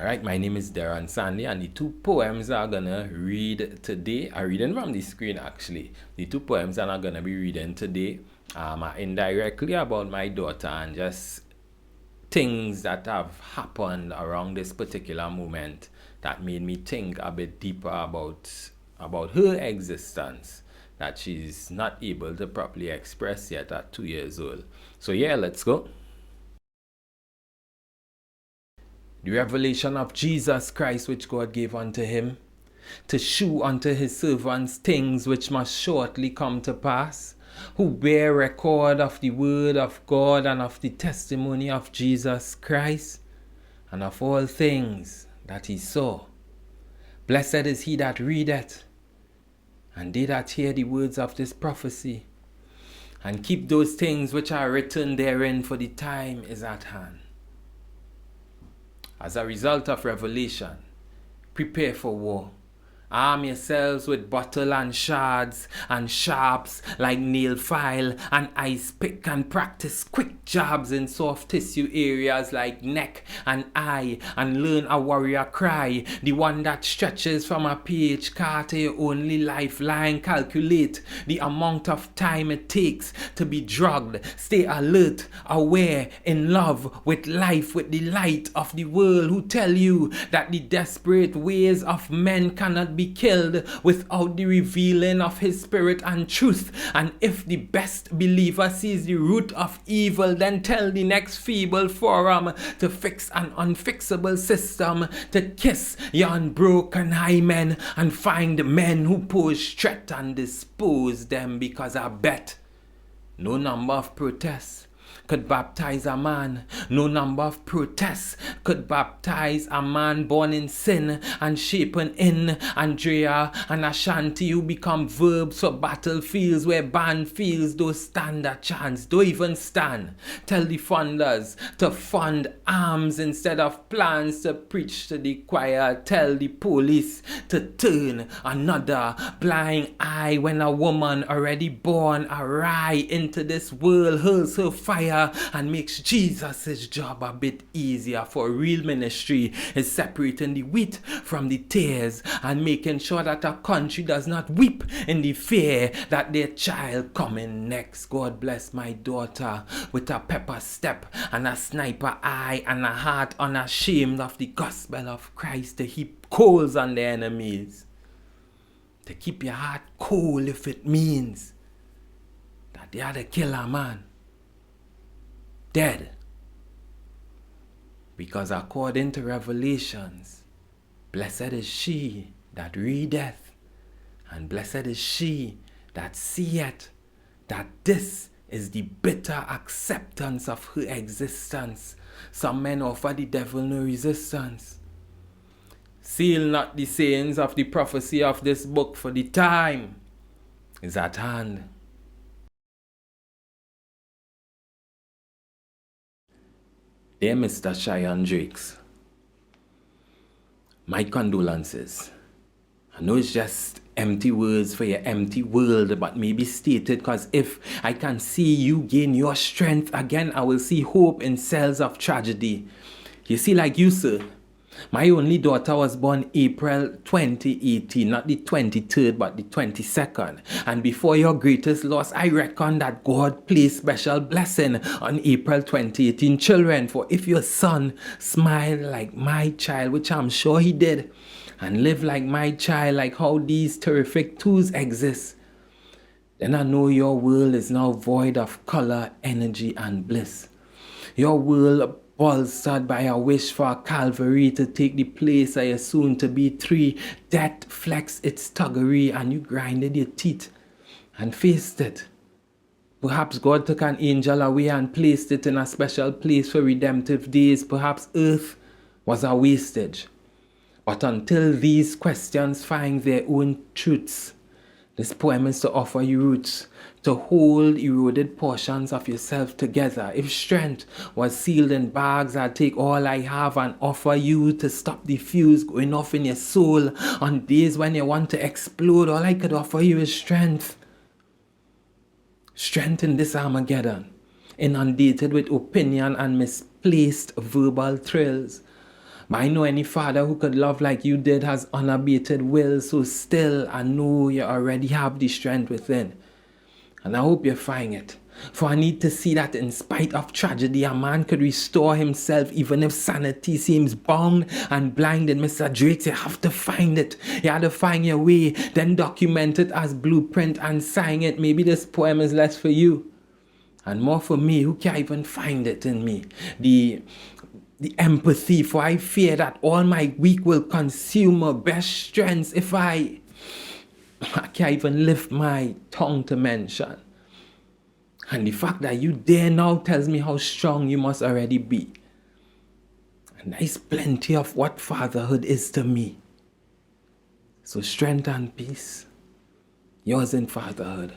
Alright, my name is Derron Sandy, and the two poems I'm gonna read today are reading from the screen actually. The two poems that I'm gonna be reading today are indirectly about my daughter and just things that have happened around this particular moment that made me think a bit deeper about her existence that she's not able to properly express yet at 2 years old. So yeah, let's go. The revelation of Jesus Christ which God gave unto him, to shew unto his servants things which must shortly come to pass, who bear record of the word of God and of the testimony of Jesus Christ, and of all things that he saw. Blessed is he that readeth, and they that hear the words of this prophecy, and keep those things which are written therein, for the time is at hand. As a result of revelation, prepare for war. Arm yourselves with bottle and shards and sharps like nail file and ice pick, and practice quick jabs in soft tissue areas like neck and eye, and learn a warrior cry, the one that stretches from a page card to your only lifeline. Calculate the amount of time it takes to be drugged. Stay alert, aware, in love with life, with the light of the world, who tell you that the desperate ways of men cannot be killed without the revealing of his spirit and truth. And if the best believer sees the root of evil, then tell the next feeble forum to fix an unfixable system, to kiss yon broken hymen and find men who pose threat and dispose them, because I bet no number of protests could baptize a man. No number of protests could baptize a man born in sin and shapen in Andrea and Ashanti, who become verbs for battlefields where banned fields don't stand a chance, don't even stand. Tell the funders to fund arms instead of plans to preach to the choir. Tell the police to turn another blind eye when a woman already born awry into this world hurls her fire and makes Jesus' job a bit easier. For real ministry is separating the wheat from the tares and making sure that a country does not weep in the fear that their child coming next. God bless my daughter with a pepper step and a sniper eye and a heart unashamed of the gospel of Christ, to heap coals on the enemies. To keep your heart cold if it means that they are the killer man. Dead. Because according to Revelations, blessed is she that readeth, and blessed is she that seeth, that this is the bitter acceptance of her existence. Some men offer the devil no resistance. Seal not the sayings of the prophecy of this book, for the time is at hand. Dear Mr. Cheyenne Drakes, my condolences. I know it's just empty words for your empty world, but maybe stated, because if I can see you gain your strength again, I will see hope in cells of tragedy. You see, like you, sir, my only daughter was born April 2018, not the 23rd, but the 22nd. And before your greatest loss, I reckon that God placed special blessing on April 2018 children. For if your son smiled like my child, which I'm sure he did, and lived like my child, like how these terrific twos exist, then I know your world is now void of color, energy, and bliss. Your world bolstered by a wish for a Calvary to take the place of your soon-to-be 3. Death flexed its tuggery, and you grinded your teeth and faced it. Perhaps God took an angel away and placed it in a special place for redemptive days. Perhaps earth was a wastage. But until these questions find their own truths, this poem is to offer you roots, to hold eroded portions of yourself together. If strength was sealed in bags, I'd take all I have and offer you to stop the fuse going off in your soul. On days when you want to explode, all I could offer you is strength. Strength in this Armageddon, inundated with opinion and misplaced verbal thrills. But I know any father who could love like you did has unabated will, so still I know you already have the strength within. And I hope you find it. For I need to see that in spite of tragedy, a man could restore himself even if sanity seems bound and blinded. Mr. Drake, you have to find it. You have to find your way, then document it as blueprint and sign it. Maybe this poem is less for you and more for me, who can't even find it in me. The empathy, for I fear that all my weak will consume my best strengths if I can't even lift my tongue to mention. And the fact that you dare now tells me how strong you must already be. And that is plenty of what fatherhood is to me. So strength and peace, yours in fatherhood.